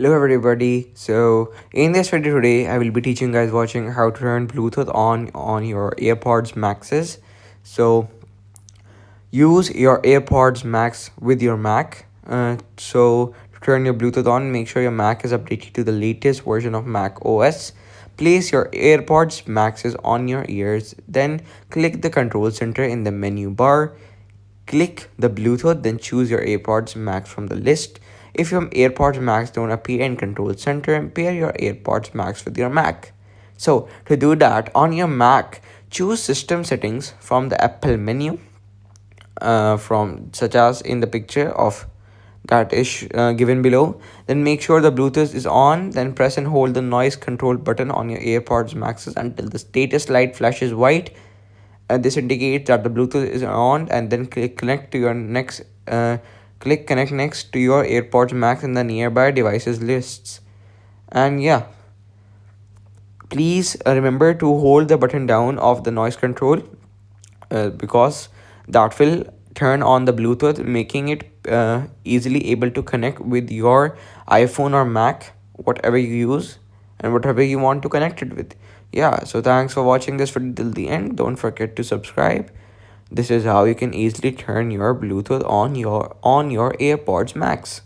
Hello everybody. So in this video today, I will be teaching you guys watching how to turn Bluetooth on your AirPods Maxes. So use your AirPods Max with your Mac. So to turn your Bluetooth on, make sure your Mac is updated to the latest version of Mac OS. Place your AirPods Maxes on your ears. Then click the control center in the menu bar. Click the Bluetooth, then choose your AirPods Max from the list. If your AirPods Max don't appear in Control Center, pair your AirPods Max with your Mac. So to do that, on your Mac, choose System Settings from the Apple menu, from such as in the picture of that is given below. Then make sure the Bluetooth is on. Then press and hold the noise control button on your AirPods Maxes until the status light flashes white. This indicates that the Bluetooth is on, and then click connect to your next click connect next to your AirPods Max in the nearby devices lists. And yeah, please remember to hold the button down of the noise control, because that will turn on the Bluetooth, making it easily able to connect with your iPhone or Mac, whatever you use and whatever you want to connect it with. Yeah, so thanks for watching this video till the end. Don't forget to subscribe. This is how you can easily turn your Bluetooth on your AirPods Max.